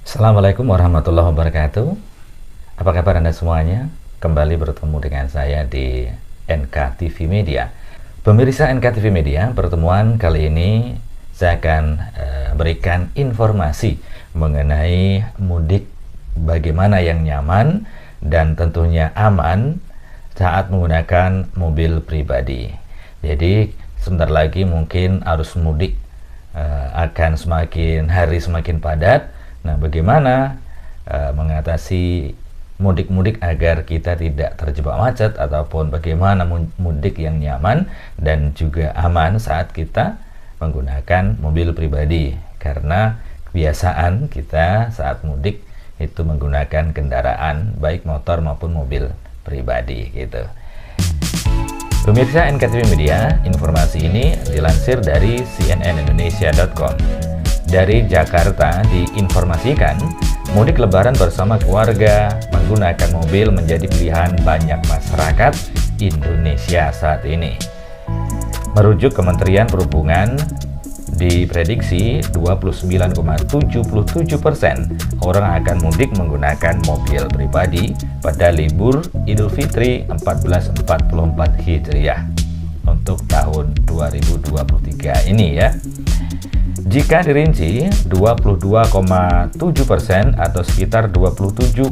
Assalamualaikum warahmatullahi wabarakatuh. Apa kabar Anda semuanya? Kembali bertemu dengan saya di NKTV Media. Pemirsa NKTV Media, pertemuan kali ini saya akan berikan informasi mengenai mudik bagaimana yang nyaman dan tentunya aman saat menggunakan mobil pribadi. Jadi sebentar lagi mungkin arus mudik akan semakin hari semakin padat. Nah, bagaimana mengatasi mudik-mudik agar kita tidak terjebak macet, ataupun bagaimana mudik yang nyaman dan juga aman saat kita menggunakan mobil pribadi, karena kebiasaan kita saat mudik itu menggunakan kendaraan baik motor maupun mobil pribadi gitu. Pemirsa NKTV Media, informasi ini dilansir dari cnnindonesia.com. Dari Jakarta diinformasikan, mudik lebaran bersama keluarga menggunakan mobil menjadi pilihan banyak masyarakat Indonesia saat ini. Merujuk Kementerian Perhubungan, diprediksi 29,77% orang akan mudik menggunakan mobil pribadi pada libur Idul Fitri 1444 Hijriah untuk tahun 2023 ini ya. Jika dirinci, 22,7% atau sekitar 27,32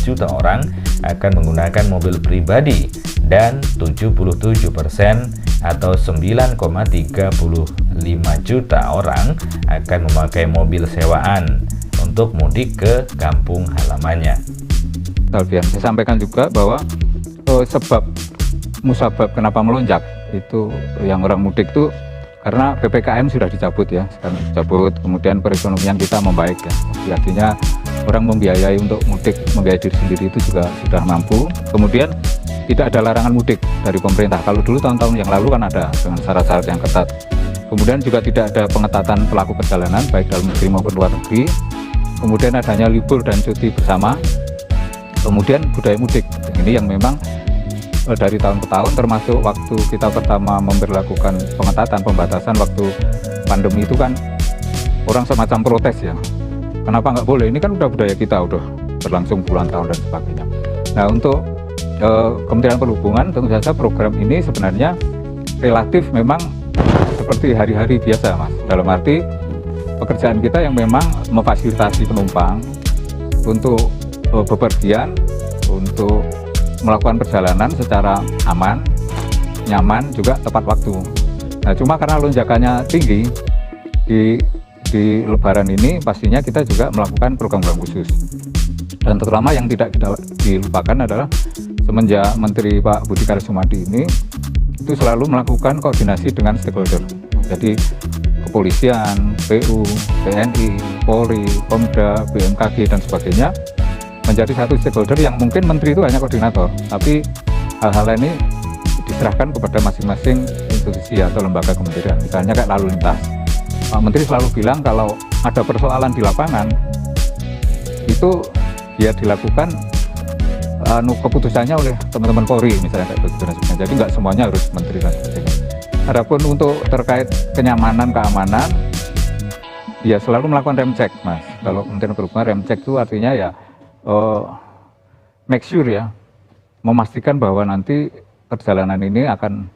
juta orang akan menggunakan mobil pribadi dan 77% atau 9,35 juta orang akan memakai mobil sewaan untuk mudik ke kampung halamannya. Saya sampaikan juga bahwa musabab kenapa melonjak itu yang orang mudik itu karena PPKM sudah dicabut ya, sekarang dicabut, kemudian perekonomian kita membaik ya. Jadi artinya orang membiayai untuk mudik, membiayai diri sendiri itu juga sudah mampu. Kemudian tidak ada larangan mudik dari pemerintah. Kalau dulu tahun-tahun yang lalu kan ada dengan syarat-syarat yang ketat. Kemudian juga tidak ada pengetatan pelaku perjalanan baik dalam negeri maupun luar negeri. Kemudian adanya libur dan cuti bersama. Kemudian budaya mudik. Ini yang memang dari tahun ke tahun, termasuk waktu kita pertama memberlakukan pengetatan pembatasan waktu pandemi itu kan orang semacam protes ya, kenapa nggak boleh, ini kan udah budaya kita, udah berlangsung puluhan tahun dan sebagainya. Nah, untuk Kementerian Perhubungan tentu saja program ini sebenarnya relatif memang seperti hari-hari biasa Mas, dalam arti pekerjaan kita yang memang memfasilitasi penumpang untuk bepergian, untuk melakukan perjalanan secara aman, nyaman, juga tepat waktu. Nah, cuma karena lonjakannya tinggi di Lebaran ini, pastinya kita juga melakukan program-program khusus. Dan terutama yang tidak kita dilupakan adalah semenjak Menteri Pak Budi Karya Sumadi ini itu selalu melakukan koordinasi dengan stakeholder. Jadi kepolisian, PU, TNI, Polri, Pemda, BMKG dan sebagainya menjadi satu stakeholder yang mungkin menteri itu hanya koordinator, tapi hal-hal ini diserahkan kepada masing-masing institusi atau lembaga kementerian. Misalnya kayak lalu lintas, Pak Menteri selalu bilang kalau ada persoalan di lapangan itu ya dilakukan keputusannya oleh teman-teman Polri misalnya kayak begitu. Jadi nggak semuanya harus menteri dan sebagainya. Adapun untuk terkait kenyamanan, keamanan, ya selalu melakukan rem cek Mas. Kalau Kementerian Perhubungan rem cek itu artinya ya make sure ya, memastikan bahwa nanti perjalanan ini akan,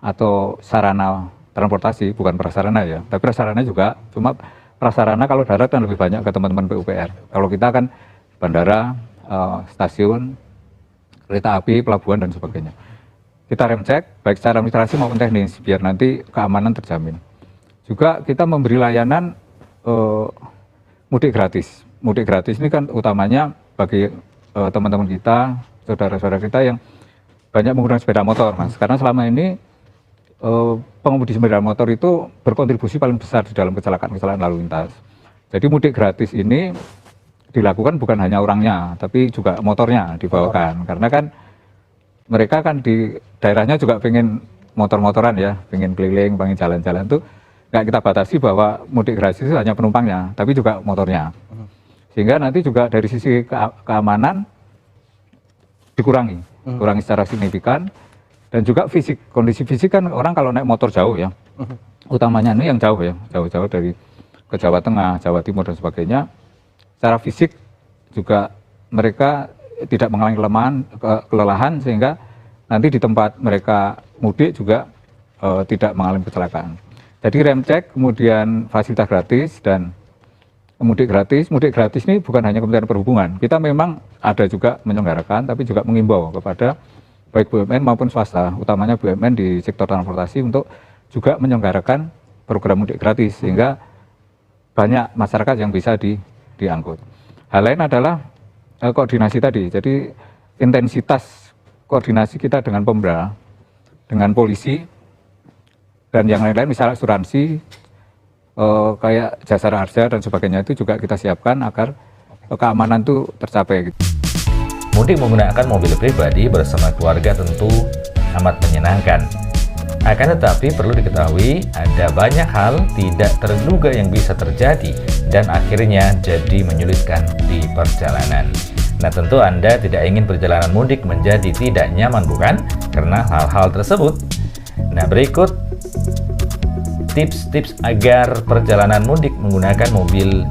atau sarana transportasi, bukan prasarana ya, tapi prasarana juga, cuma prasarana kalau darat kan lebih banyak ke teman-teman PUPR. Kalau kita kan bandara, stasiun, kereta api, pelabuhan dan sebagainya. Kita rem cek, baik secara administrasi maupun teknis, biar nanti keamanan terjamin. Juga kita memberi layanan mudik gratis. Mudik gratis ini kan utamanya bagi teman-teman kita, saudara-saudara kita yang banyak menggunakan sepeda motor, Mas. Karena selama ini pengemudi sepeda motor itu berkontribusi paling besar di dalam kecelakaan-kecelakaan lalu lintas. Jadi mudik gratis ini dilakukan bukan hanya orangnya, tapi juga motornya dibawakan. Karena kan mereka kan di daerahnya juga pengen motor-motoran ya, pengen keliling, pengen jalan-jalan tuh nggak kita batasi bahwa mudik gratis itu hanya penumpangnya, tapi juga motornya. sehingga nanti juga dari sisi keamanan dikurangi secara signifikan. Dan juga fisik, kondisi fisik kan orang kalau naik motor jauh ya, utamanya ini yang jauh ya, jauh-jauh dari ke Jawa Tengah, Jawa Timur dan sebagainya, secara fisik juga mereka tidak mengalami kelelahan sehingga nanti di tempat mereka mudik juga tidak mengalami kecelakaan. Jadi rem cek, kemudian fasilitas gratis dan mudik gratis ini bukan hanya Kementerian Perhubungan, kita memang ada juga menyelenggarakan, tapi juga mengimbau kepada baik BUMN maupun swasta, utamanya BUMN di sektor transportasi untuk juga menyelenggarakan program mudik gratis sehingga banyak masyarakat yang bisa diangkut. Hal lain adalah koordinasi tadi, jadi intensitas koordinasi kita dengan Pemda, dengan polisi, dan yang lain-lain misalnya asuransi, kayak jasa harja dan sebagainya itu juga kita siapkan agar keamanan itu tercapai. Mudik menggunakan mobil pribadi bersama keluarga tentu amat menyenangkan. Akan tetapi perlu diketahui ada banyak hal tidak terduga yang bisa terjadi dan akhirnya jadi menyulitkan di perjalanan. Nah, tentu Anda tidak ingin perjalanan mudik menjadi tidak nyaman, bukan? Karena hal-hal tersebut. Nah, berikut tips-tips agar perjalanan mudik menggunakan mobil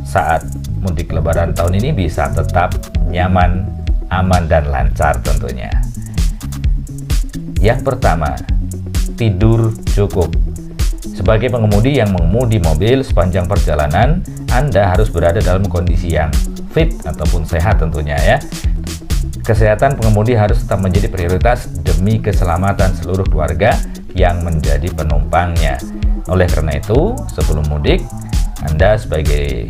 saat mudik Lebaran tahun ini bisa tetap nyaman, aman, dan lancar tentunya. Yang pertama, tidur cukup. Sebagai pengemudi yang mengemudi mobil sepanjang perjalanan, Anda harus berada dalam kondisi yang fit ataupun sehat tentunya ya. Kesehatan pengemudi harus tetap menjadi prioritas demi keselamatan seluruh keluarga yang menjadi penumpangnya. Oleh karena itu, sebelum mudik, Anda sebagai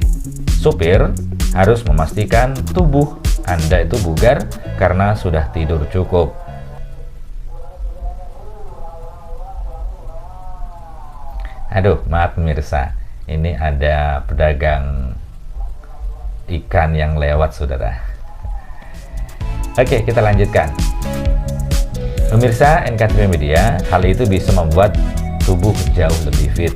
supir harus memastikan tubuh Anda itu bugar karena sudah tidur cukup. Aduh, maaf pemirsa, ini ada pedagang ikan yang lewat, saudara. Oke, kita lanjutkan. Pemirsa NKTV Media, hal itu bisa membuat tubuh jauh lebih fit,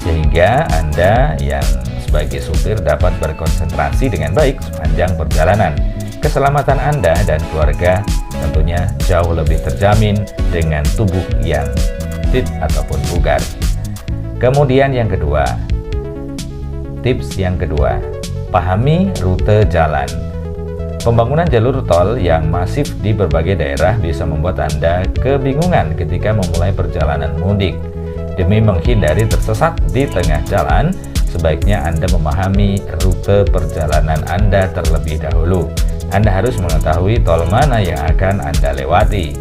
sehingga Anda yang sebagai supir dapat berkonsentrasi dengan baik sepanjang perjalanan. Keselamatan Anda dan keluarga tentunya jauh lebih terjamin dengan tubuh yang fit ataupun bugar. Kemudian yang kedua, tips yang kedua, pahami rute jalan. Pembangunan jalur tol yang masif di berbagai daerah bisa membuat Anda kebingungan ketika memulai perjalanan mudik. Demi menghindari tersesat di tengah jalan, sebaiknya Anda memahami rute perjalanan Anda terlebih dahulu. Anda harus mengetahui tol mana yang akan Anda lewati.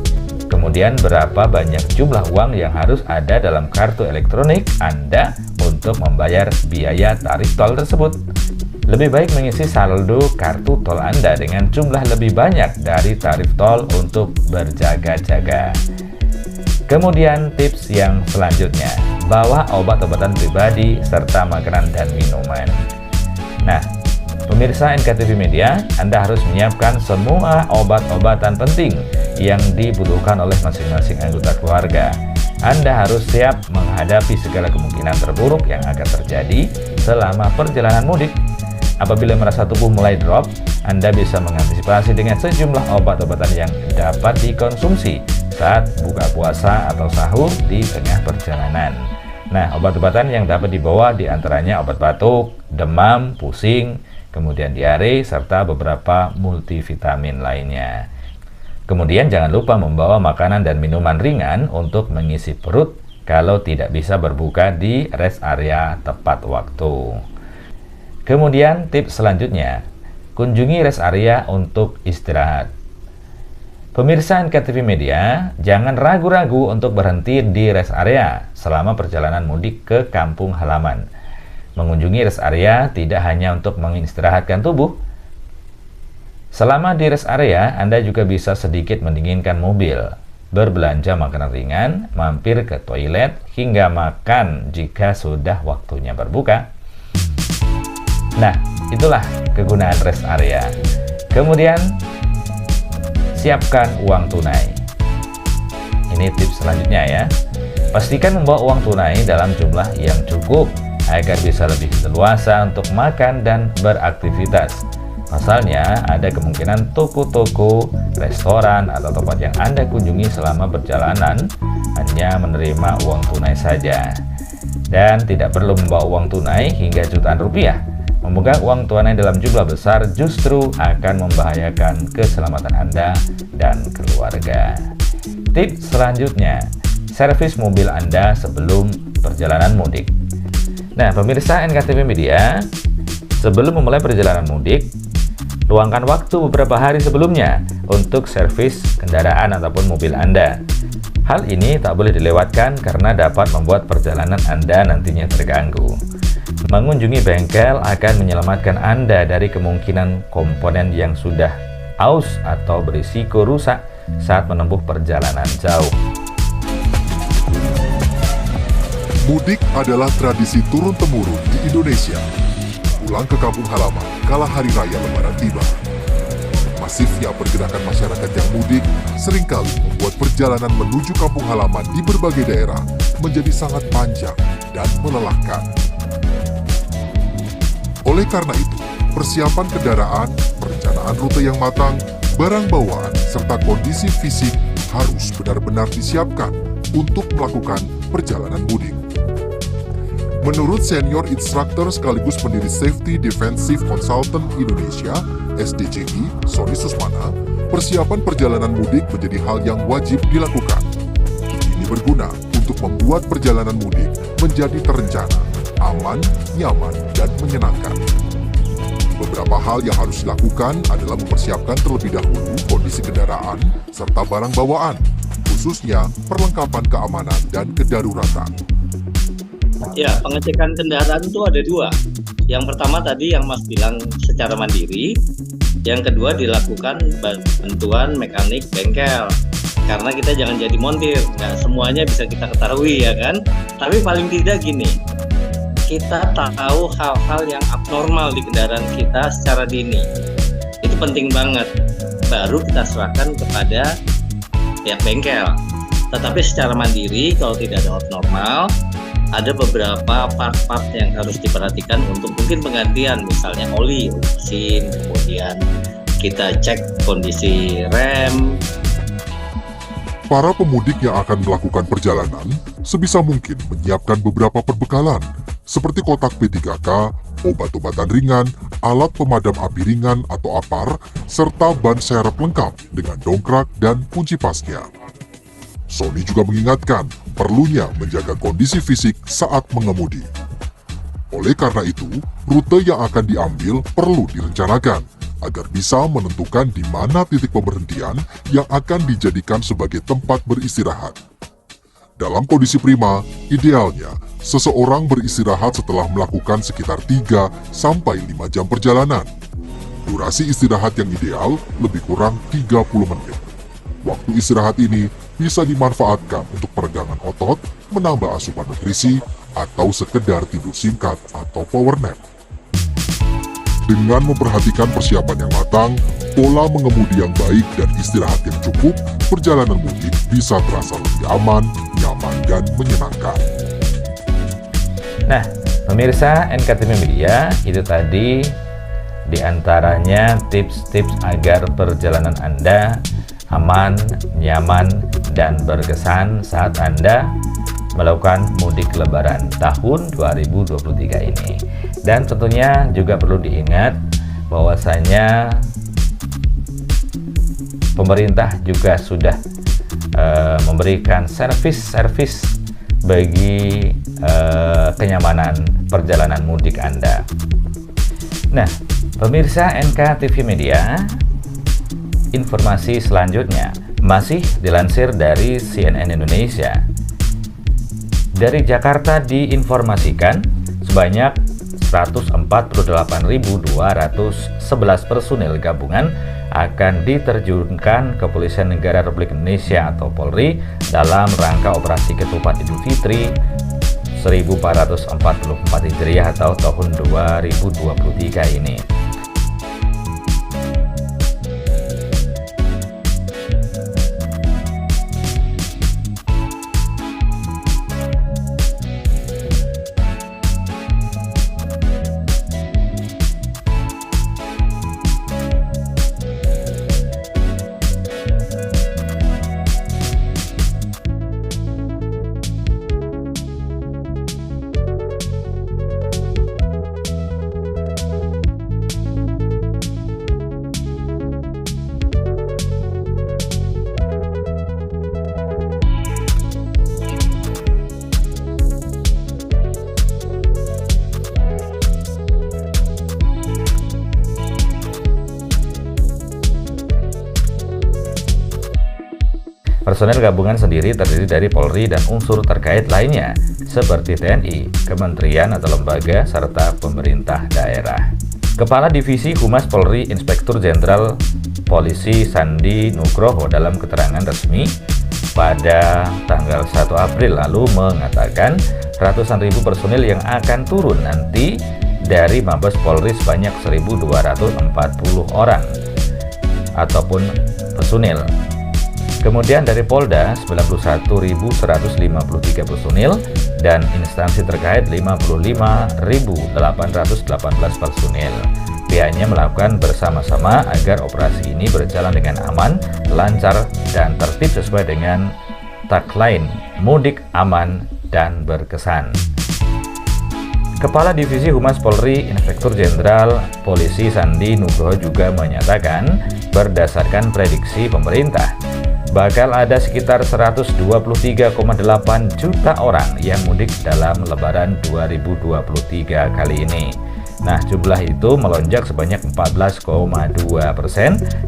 Kemudian berapa banyak jumlah uang yang harus ada dalam kartu elektronik Anda untuk membayar biaya tarif tol tersebut. Lebih baik mengisi saldo kartu tol Anda dengan jumlah lebih banyak dari tarif tol untuk berjaga-jaga. Kemudian tips yang selanjutnya, bawa obat-obatan pribadi serta makanan dan minuman. Nah, pemirsa NKTV Media, Anda harus menyiapkan semua obat-obatan penting yang dibutuhkan oleh masing-masing anggota keluarga. Anda harus siap menghadapi segala kemungkinan terburuk yang akan terjadi selama perjalanan mudik. Apabila merasa tubuh mulai drop, Anda bisa mengantisipasi dengan sejumlah obat-obatan yang dapat dikonsumsi saat buka puasa atau sahur di tengah perjalanan. Nah, obat-obatan yang dapat dibawa diantaranya obat batuk, demam, pusing, kemudian diare, serta beberapa multivitamin lainnya. Kemudian jangan lupa membawa makanan dan minuman ringan untuk mengisi perut kalau tidak bisa berbuka di rest area tepat waktu. Kemudian tips selanjutnya, kunjungi rest area untuk istirahat. Pemirsa NKTV Media, jangan ragu-ragu untuk berhenti di rest area selama perjalanan mudik ke kampung halaman. Mengunjungi rest area tidak hanya untuk mengistirahatkan tubuh. Selama di rest area, Anda juga bisa sedikit mendinginkan mobil, berbelanja makanan ringan, mampir ke toilet, hingga makan jika sudah waktunya berbuka. Nah, itulah kegunaan rest area. Kemudian, siapkan uang tunai. Ini tips selanjutnya ya. Pastikan membawa uang tunai dalam jumlah yang cukup agar bisa lebih leluasa untuk makan dan beraktivitas. Pasalnya, ada kemungkinan toko-toko, restoran, atau tempat yang Anda kunjungi selama perjalanan hanya menerima uang tunai saja. Dan tidak perlu membawa uang tunai hingga jutaan rupiah. Memegang uang tunai dalam jumlah besar justru akan membahayakan keselamatan Anda dan keluarga. Tips selanjutnya, servis mobil Anda sebelum perjalanan mudik. Nah, pemirsa NKTV Media, sebelum memulai perjalanan mudik, luangkan waktu beberapa hari sebelumnya untuk servis kendaraan ataupun mobil Anda. Hal ini tak boleh dilewatkan karena dapat membuat perjalanan Anda nantinya terganggu. Mengunjungi bengkel akan menyelamatkan Anda dari kemungkinan komponen yang sudah aus atau berisiko rusak saat menempuh perjalanan jauh. Mudik adalah tradisi turun-temurun di Indonesia. Pulang ke kampung halaman kala hari raya Lebaran tiba. Masifnya pergerakan masyarakat yang mudik seringkali membuat perjalanan menuju kampung halaman di berbagai daerah menjadi sangat panjang dan melelahkan. Oleh karena itu, persiapan kendaraan, perencanaan rute yang matang, barang bawaan, serta kondisi fisik harus benar-benar disiapkan untuk melakukan perjalanan mudik. Menurut Senior Instructor sekaligus pendiri Safety Defensive Consultant Indonesia, SDCI, Sony Susmana, persiapan perjalanan mudik menjadi hal yang wajib dilakukan. Ini berguna untuk membuat perjalanan mudik menjadi terencana, aman, nyaman, dan menyenangkan. Beberapa hal yang harus dilakukan adalah mempersiapkan terlebih dahulu kondisi kendaraan serta barang bawaan, khususnya perlengkapan keamanan dan kedaruratan. Ya, pengecekan kendaraan itu ada dua. Yang pertama tadi yang Mas bilang secara mandiri. Yang kedua dilakukan bantuan mekanik bengkel. Karena kita jangan jadi montir, nggak semuanya bisa kita ketahui ya kan. Tapi paling tidak gini, kita tahu hal-hal yang abnormal di kendaraan kita secara dini. Itu penting banget. Baru kita serahkan kepada pihak bengkel. Tetapi secara mandiri kalau tidak ada abnormal, ada beberapa part-part yang harus diperhatikan untuk mungkin penggantian, misalnya oli, mesin, kemudian kita cek kondisi rem. Para pemudik yang akan melakukan perjalanan sebisa mungkin menyiapkan beberapa perbekalan seperti kotak P3K, obat-obatan ringan, alat pemadam api ringan atau APAR, serta ban serep lengkap dengan dongkrak dan kunci pasnya. Sony juga mengingatkan perlunya menjaga kondisi fisik saat mengemudi. Oleh karena itu, rute yang akan diambil perlu direncanakan agar bisa menentukan di mana titik pemberhentian yang akan dijadikan sebagai tempat beristirahat. Dalam kondisi prima, idealnya seseorang beristirahat setelah melakukan sekitar 3 sampai 5 jam perjalanan. Durasi istirahat yang ideal lebih kurang 30 menit. Waktu istirahat ini bisa dimanfaatkan untuk peregangan otot, menambah asupan nutrisi, atau sekedar tidur singkat atau power nap. Dengan memperhatikan persiapan yang matang, pola mengemudi yang baik dan istirahat yang cukup, perjalanan mudik bisa terasa lebih aman, nyaman, dan menyenangkan. Nah, pemirsa NKTV Media, itu tadi diantaranya tips-tips agar perjalanan Anda aman, nyaman, dan berkesan saat Anda melakukan mudik lebaran tahun 2023 ini. Dan tentunya juga perlu diingat bahwasanya pemerintah juga sudah memberikan servis-servis bagi kenyamanan perjalanan mudik Anda. Nah, pemirsa NKTV Media, informasi selanjutnya masih dilansir dari CNN Indonesia. Dari Jakarta diinformasikan sebanyak 148.211 personil gabungan akan diterjunkan Kepolisian Negara Republik Indonesia atau Polri dalam rangka operasi Ketupat Idul Fitri 1444 Hijriah atau tahun 2023 ini. Personel gabungan sendiri terdiri dari Polri dan unsur terkait lainnya, seperti TNI, kementerian atau lembaga, serta pemerintah daerah. Kepala Divisi Humas Polri Inspektur Jenderal Polisi Sandi Nugroho dalam keterangan resmi pada tanggal 1 April lalu mengatakan ratusan ribu personil yang akan turun nanti dari Mabes Polri sebanyak 1.240 orang ataupun personil. Kemudian dari Polda 91.153 personil dan instansi terkait 55.818 personil. Pihaknya melakukan bersama-sama agar operasi ini berjalan dengan aman, lancar, dan tertib sesuai dengan tagline mudik aman dan berkesan. Kepala Divisi Humas Polri Inspektur Jenderal Polisi Sandi Nugroho juga menyatakan berdasarkan prediksi pemerintah bakal ada sekitar 123,8 juta orang yang mudik dalam Lebaran 2023 kali ini. Nah, jumlah itu melonjak sebanyak 14,2%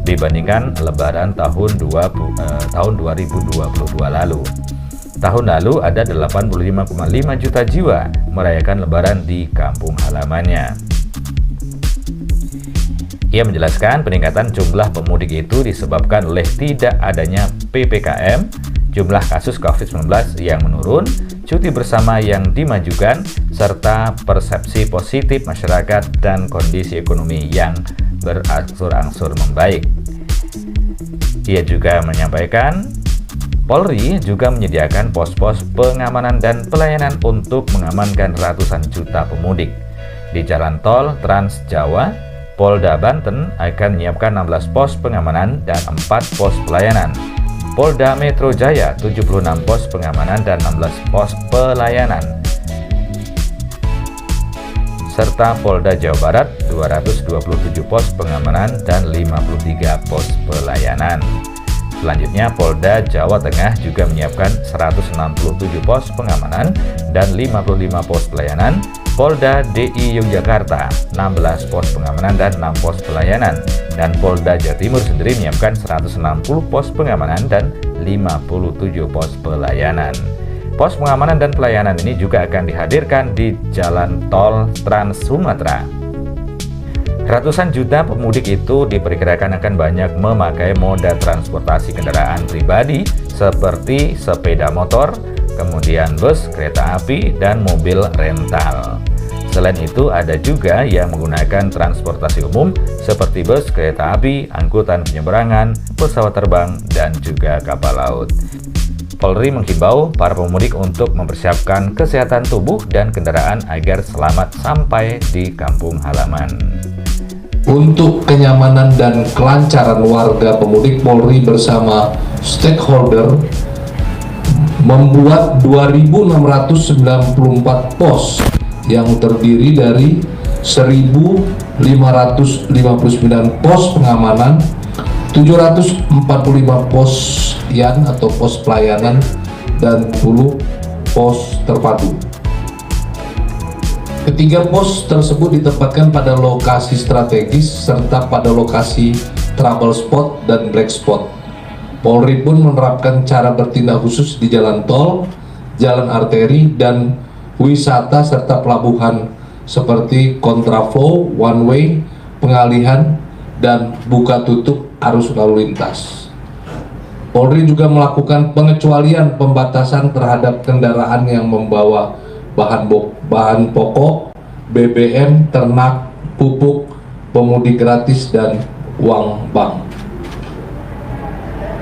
dibandingkan Lebaran tahun 2022 lalu. Tahun lalu ada 85,5 juta jiwa merayakan Lebaran di kampung halamannya. Ia menjelaskan peningkatan jumlah pemudik itu disebabkan oleh tidak adanya PPKM, jumlah kasus COVID-19 yang menurun, cuti bersama yang dimajukan, serta persepsi positif masyarakat dan kondisi ekonomi yang berangsur-angsur membaik. Ia juga menyampaikan, Polri juga menyediakan pos-pos pengamanan dan pelayanan untuk mengamankan ratusan juta pemudik. Di jalan tol Trans Jawa, Polda Banten akan menyiapkan 16 pos pengamanan dan 4 pos pelayanan. Polda Metro Jaya 76 pos pengamanan dan 16 pos pelayanan. Serta Polda Jawa Barat 227 pos pengamanan dan 53 pos pelayanan. Selanjutnya Polda Jawa Tengah juga menyiapkan 167 pos pengamanan dan 55 pos pelayanan. Polda DI Yogyakarta 16 pos pengamanan dan 6 pos pelayanan, dan Polda Jawa Timur sendiri menyiapkan 160 pos pengamanan dan 57 pos pelayanan. Pos pengamanan dan pelayanan ini juga akan dihadirkan di jalan tol Trans Sumatera. Ratusan juta pemudik itu diperkirakan akan banyak memakai moda transportasi kendaraan pribadi seperti sepeda motor, kemudian bus, kereta api, dan mobil rental. Selain itu, ada juga yang menggunakan transportasi umum seperti bus, kereta api, angkutan penyeberangan, pesawat terbang, dan juga kapal laut. Polri menghimbau para pemudik untuk mempersiapkan kesehatan tubuh dan kendaraan agar selamat sampai di kampung halaman. Untuk kenyamanan dan kelancaran warga pemudik, Polri bersama stakeholder membuat 2.694 pos yang terdiri dari 1.559 pos pengamanan, 745 pos atau pos pelayanan, dan 10 pos terpadu. Ketiga pos tersebut ditempatkan pada lokasi strategis serta pada lokasi trouble spot dan black spot. Polri pun menerapkan cara bertindak khusus di jalan tol, jalan arteri, dan wisata serta pelabuhan seperti kontraflow, one way, pengalihan, dan buka tutup arus lalu lintas. Polri juga melakukan pengecualian pembatasan terhadap kendaraan yang membawa bahan pokok, BBM, ternak, pupuk, pemudik gratis, dan uang bank.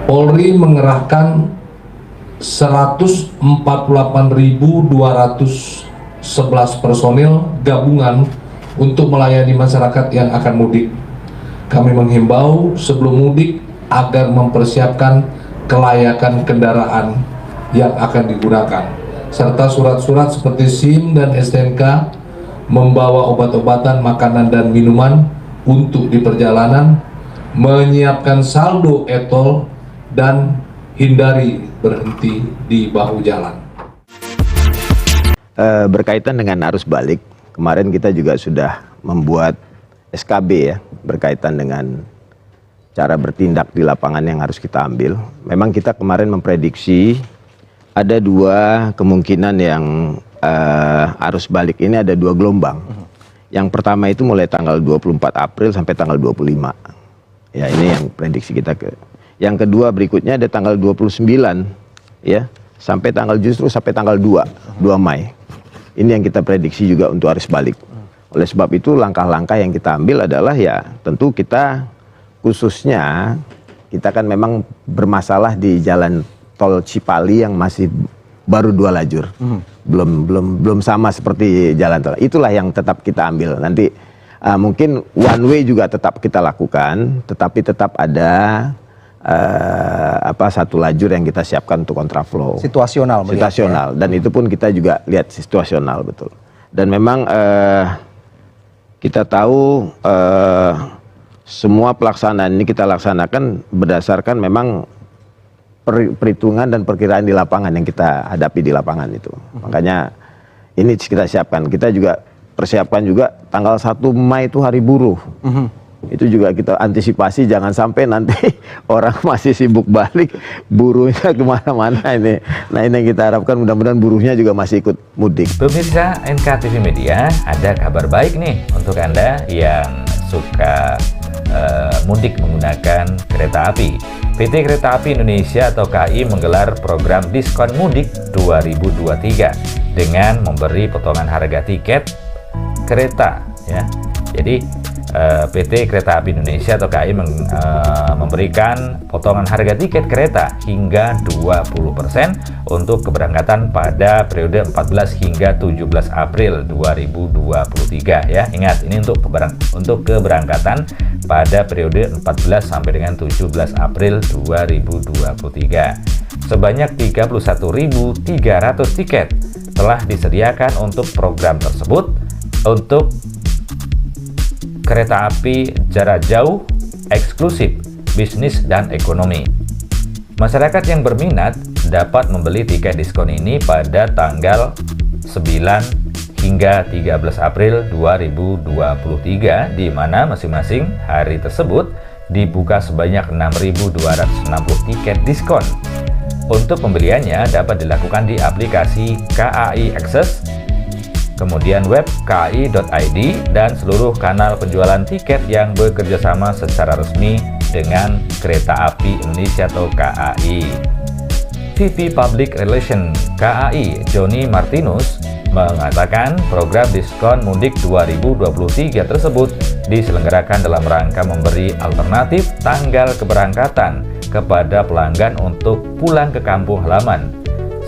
Polri mengerahkan 148.211 personil gabungan untuk melayani masyarakat yang akan mudik. Kami menghimbau sebelum mudik agar mempersiapkan kelayakan kendaraan yang akan digunakan, serta surat-surat seperti SIM dan STNK, membawa obat-obatan, makanan, dan minuman untuk di perjalanan, menyiapkan saldo e-tol, dan hindari berhenti di bahu jalan. Berkaitan dengan arus balik, kemarin kita juga sudah membuat SKB ya, berkaitan dengan cara bertindak di lapangan yang harus kita ambil. Memang kita kemarin memprediksi ada 2 kemungkinan yang arus balik ini ada 2 gelombang. Yang pertama itu mulai tanggal 24 April sampai tanggal 25. Ya, ini yang prediksi kita Yang kedua berikutnya ada tanggal 29 ya, sampai tanggal 2 Mei. Ini yang kita prediksi juga untuk arus balik. Oleh sebab itu langkah-langkah yang kita ambil adalah ya tentu kita khususnya kita kan memang bermasalah di jalan tol Cipali yang masih baru 2 lajur. Belum sama seperti jalan tol. Itulah yang tetap kita ambil. Nanti mungkin one way juga tetap kita lakukan, tetapi tetap ada satu lajur yang kita siapkan untuk kontraflow. Situasional. Situasional. Dan itu pun kita juga lihat situasional betul. Dan memang kita tahu semua pelaksanaan ini kita laksanakan berdasarkan memang perhitungan dan perkiraan di lapangan yang kita hadapi di lapangan itu. Makanya ini kita siapkan. Kita juga persiapkan juga tanggal 1 Mei itu hari buruh. Itu juga kita antisipasi jangan sampai nanti orang masih sibuk balik, buruhnya kemana-mana ini. Nah ini yang kita harapkan, mudah-mudahan buruhnya juga masih ikut mudik. Pemirsa NKTV Media, ada kabar baik nih untuk Anda yang suka mudik menggunakan kereta api. PT Kereta Api Indonesia atau KAI menggelar program diskon mudik 2023 dengan memberi potongan harga tiket kereta ya. Jadi PT Kereta Api Indonesia atau KAI memberikan potongan harga tiket kereta hingga 20% untuk keberangkatan pada periode 14 hingga 17 April 2023 ya. Ingat, ini untuk keberangkatan pada periode 14 sampai dengan 17 April 2023. Sebanyak 31.300 tiket telah disediakan untuk program tersebut untuk kereta api jarak jauh, eksklusif, bisnis, dan ekonomi. Masyarakat yang berminat dapat membeli tiket diskon ini pada tanggal 9 hingga 13 April 2023, di mana masing-masing hari tersebut dibuka sebanyak 6.260 tiket diskon. Untuk pembeliannya dapat dilakukan di aplikasi KAI Access, kemudian web kai.id, dan seluruh kanal penjualan tiket yang bekerjasama secara resmi dengan Kereta Api Indonesia atau KAI. VP Public Relation KAI, Joni Martinus, mengatakan program diskon mudik 2023 tersebut diselenggarakan dalam rangka memberi alternatif tanggal keberangkatan kepada pelanggan untuk pulang ke kampung halaman.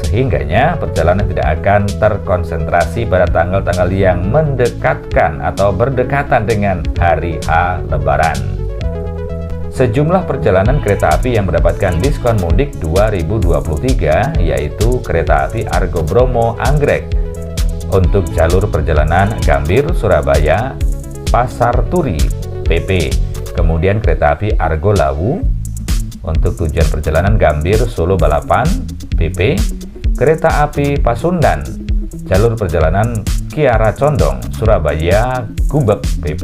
Sehingganya perjalanan tidak akan terkonsentrasi pada tanggal-tanggal yang mendekatkan atau berdekatan dengan hari H Lebaran. Sejumlah perjalanan kereta api yang mendapatkan diskon mudik 2023 yaitu kereta api Argo Bromo Anggrek untuk jalur perjalanan Gambir Surabaya Pasar Turi PP, kemudian kereta api Argo Lawu untuk tujuan perjalanan Gambir Solo Balapan PP, kereta api Pasundan jalur perjalanan Kiara Condong Surabaya Gubek PP,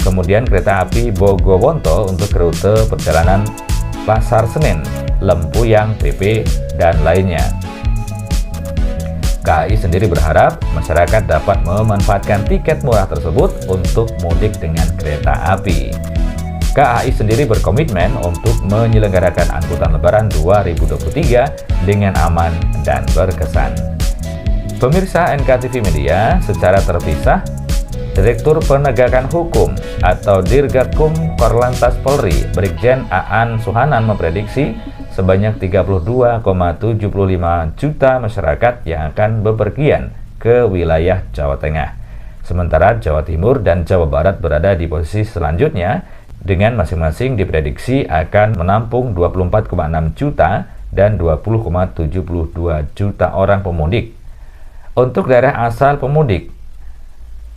kemudian kereta api Bogowonto untuk rute perjalanan Pasar Senen Lempuyang PP, dan lainnya. KAI sendiri berharap masyarakat dapat memanfaatkan tiket murah tersebut untuk mudik dengan kereta api. KAI sendiri berkomitmen untuk menyelenggarakan angkutan Lebaran 2023 dengan aman dan berkesan. Pemirsa NKTV Media, secara terpisah, Direktur Penegakan Hukum atau Dirgakum Korlantas Polri, Brigjen Aan Suhanan memprediksi sebanyak 32,75 juta masyarakat yang akan bepergian ke wilayah Jawa Tengah. Sementara Jawa Timur dan Jawa Barat berada di posisi selanjutnya dengan masing-masing diprediksi akan menampung 24,6 juta dan 20,72 juta orang pemudik. Untuk daerah asal pemudik,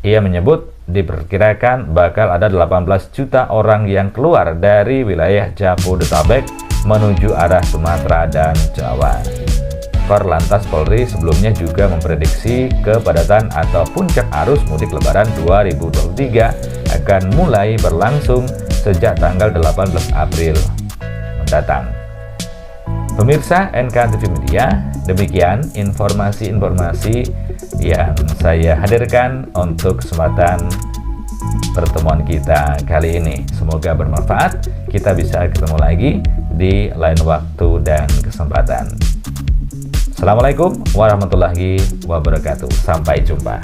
ia menyebut diperkirakan bakal ada 18 juta orang yang keluar dari wilayah Jabodetabek menuju arah Sumatera dan Jawa. Korlantas Polri sebelumnya juga memprediksi kepadatan atau puncak arus mudik Lebaran 2023 akan mulai berlangsung sejak tanggal 18 April mendatang. Pemirsa NKTV Media, demikian informasi-informasi yang saya hadirkan untuk kesempatan pertemuan kita kali ini. Semoga bermanfaat. Kita bisa ketemu lagi di lain waktu dan kesempatan. Assalamualaikum warahmatullahi wabarakatuh. Sampai jumpa.